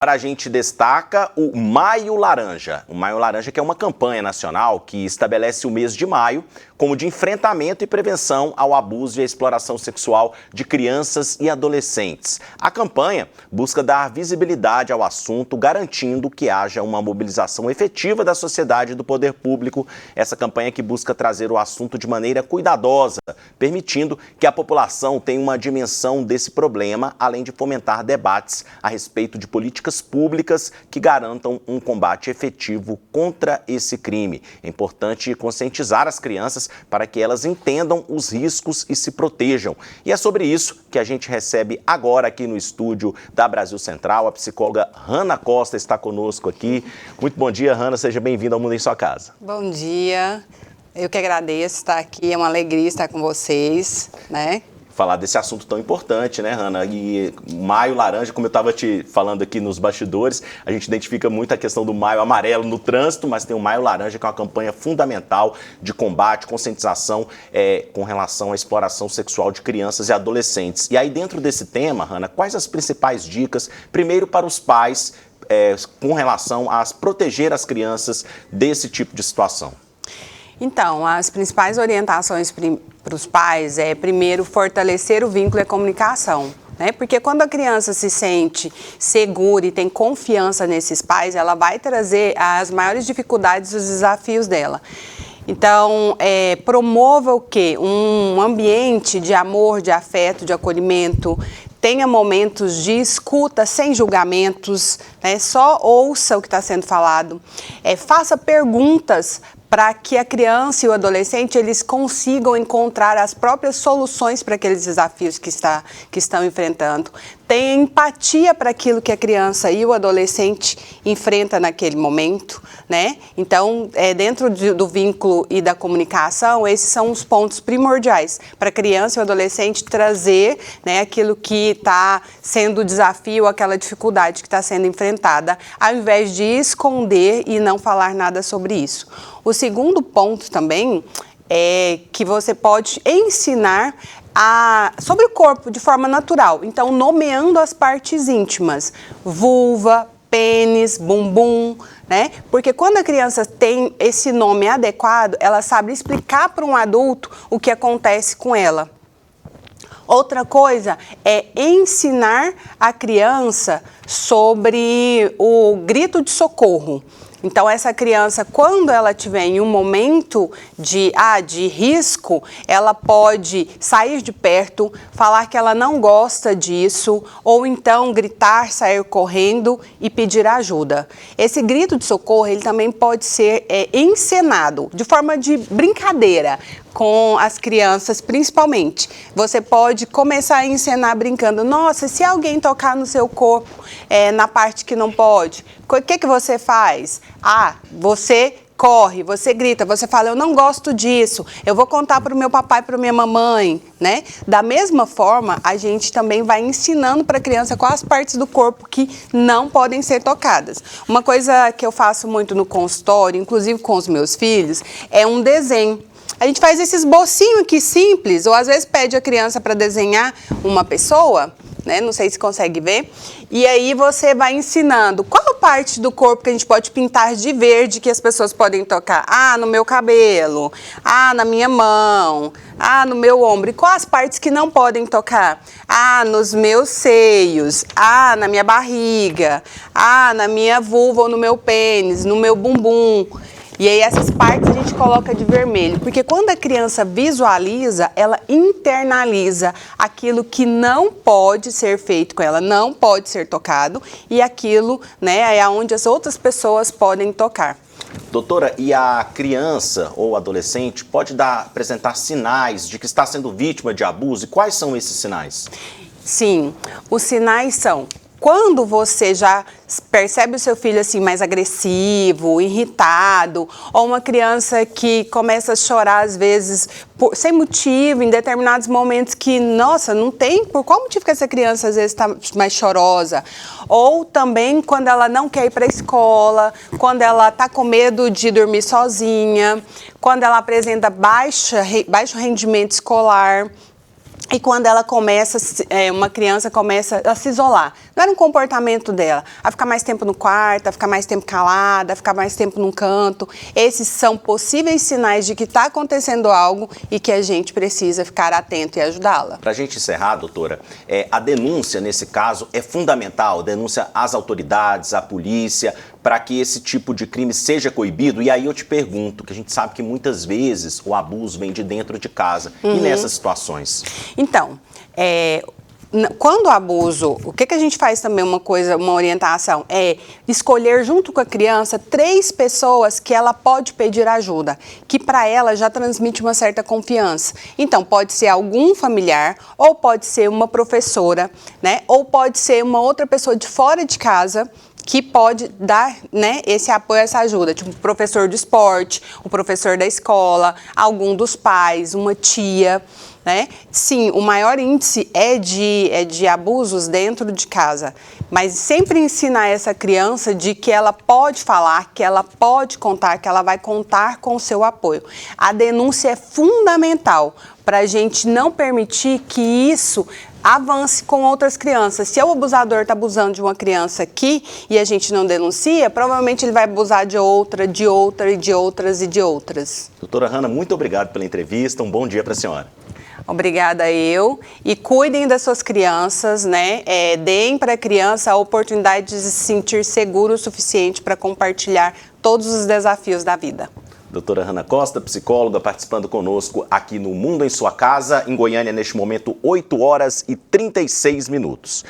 A gente destaca o Maio Laranja. O Maio Laranja que é uma campanha nacional que estabelece o mês de maio como de enfrentamento e prevenção ao abuso e à exploração sexual de crianças e adolescentes. A campanha busca dar visibilidade ao assunto, garantindo que haja uma mobilização efetiva da sociedade e do poder público. Essa campanha que busca trazer o assunto de maneira cuidadosa, permitindo que a população tenha uma dimensão desse problema, além de fomentar debates a respeito de políticas públicas que garantam um combate efetivo contra esse crime. É importante conscientizar as crianças para que elas entendam os riscos e se protejam. E é sobre isso que a gente recebe agora aqui no estúdio da Brasil Central. A psicóloga Hanna Costa está conosco aqui. Muito bom dia, Hanna. Seja bem-vinda ao Mundo em Sua Casa. Bom dia. Eu que agradeço estar aqui. É uma alegria estar com vocês, né? Falar desse assunto tão importante, né, Hanna? E Maio Laranja, como eu estava te falando aqui nos bastidores, a gente identifica muito a questão do Maio Amarelo no trânsito, mas tem o Maio Laranja, que é uma campanha fundamental de combate, conscientização com relação à exploração sexual de crianças e adolescentes. E aí, dentro desse tema, Hanna, quais as principais dicas, primeiro para os pais, com relação a proteger as crianças desse tipo de situação? Então, as principais orientações para os pais é, primeiro, fortalecer o vínculo e a comunicação, né? Porque quando a criança se sente segura e tem confiança nesses pais, ela vai trazer as maiores dificuldades e os desafios dela. Então, promova o quê? Um ambiente de amor, de afeto, de acolhimento. Tenha momentos de escuta sem julgamentos, né? Só ouça o que está sendo falado. Faça perguntas para que a criança e o adolescente eles consigam encontrar as próprias soluções para aqueles desafios que estão enfrentando. Tenha empatia para aquilo que a criança e o adolescente enfrentam naquele momento, né? Então, dentro do vínculo e da comunicação, esses são os pontos primordiais para a criança e o adolescente trazer, né, aquilo que está sendo o desafio, aquela dificuldade que está sendo enfrentada, ao invés de esconder e não falar nada sobre isso. O segundo ponto também é que você pode ensinar sobre o corpo de forma natural. Então, nomeando as partes íntimas, vulva, pênis, bumbum, né? Porque quando a criança tem esse nome adequado, ela sabe explicar para um adulto o que acontece com ela. Outra coisa é ensinar a criança sobre o grito de socorro. Então, essa criança, quando ela tiver em um momento de risco, ela pode sair de perto, falar que ela não gosta disso, ou então gritar, sair correndo e pedir ajuda. Esse grito de socorro, ele também pode ser encenado, de forma de brincadeira, com as crianças principalmente. Você pode começar a encenar brincando. Nossa, se alguém tocar no seu corpo na parte que não pode, o que você faz? Você corre, você grita, você fala, eu não gosto disso, eu vou contar para o meu papai e para a minha mamãe, né? Da mesma forma, a gente também vai ensinando para a criança quais partes do corpo que não podem ser tocadas. Uma coisa que eu faço muito no consultório, inclusive com os meus filhos, é um desenho. A gente faz esse esbocinho aqui simples, ou às vezes pede a criança para desenhar uma pessoa, né? Não sei se consegue ver. E aí você vai ensinando qual parte do corpo que a gente pode pintar de verde que as pessoas podem tocar. No meu cabelo, na minha mão, no meu ombro. E quais partes que não podem tocar? Nos meus seios, na minha barriga, na minha vulva ou no meu pênis, no meu bumbum. E aí essas partes a gente coloca de vermelho, porque quando a criança visualiza, ela internaliza aquilo que não pode ser feito com ela, não pode ser tocado, e aquilo, né, é onde as outras pessoas podem tocar. Doutora, e a criança ou adolescente pode apresentar sinais de que está sendo vítima de abuso? E quais são esses sinais? Sim, os sinais são: quando você já percebe o seu filho assim mais agressivo, irritado, ou uma criança que começa a chorar às vezes sem motivo, em determinados momentos que, nossa, não tem por qual motivo que essa criança às vezes está mais chorosa, ou também quando ela não quer ir para a escola, quando ela está com medo de dormir sozinha, quando ela apresenta baixo rendimento escolar. E quando ela começa, uma criança começa a se isolar. Não era um comportamento dela, a ficar mais tempo no quarto, a ficar mais tempo calada, a ficar mais tempo num canto. Esses são possíveis sinais de que está acontecendo algo e que a gente precisa ficar atento e ajudá-la. Para a gente encerrar, doutora, a denúncia nesse caso é fundamental, denúncia às autoridades, à polícia, para que esse tipo de crime seja coibido. E aí eu te pergunto, que a gente sabe que muitas vezes o abuso vem de dentro de casa. E nessas situações? Então, quando o abuso, o que a gente faz também, uma orientação, é escolher junto com a criança 3 pessoas que ela pode pedir ajuda, que para ela já transmite uma certa confiança. Então, pode ser algum familiar, ou pode ser uma professora, né? Ou pode ser uma outra pessoa de fora de casa, que pode dar, né, esse apoio, essa ajuda, tipo o professor de esporte, o professor da escola, algum dos pais, uma tia, né? Sim, o maior índice é de abusos dentro de casa, mas sempre ensinar essa criança de que ela pode falar, que ela pode contar, que ela vai contar com o seu apoio. A denúncia é fundamental para a gente não permitir que isso avance com outras crianças. Se o abusador está abusando de uma criança aqui e a gente não denuncia, provavelmente ele vai abusar de outra, de outra e de outras e de outras. Doutora Hanna, muito obrigado pela entrevista, um bom dia para a senhora. Obrigada eu. E cuidem das suas crianças, né? Deem para a criança a oportunidade de se sentir seguro o suficiente para compartilhar todos os desafios da vida. Doutora Hanna Costa, psicóloga, participando conosco aqui no Mundo em Sua Casa, em Goiânia, neste momento, 8 horas e 36 minutos.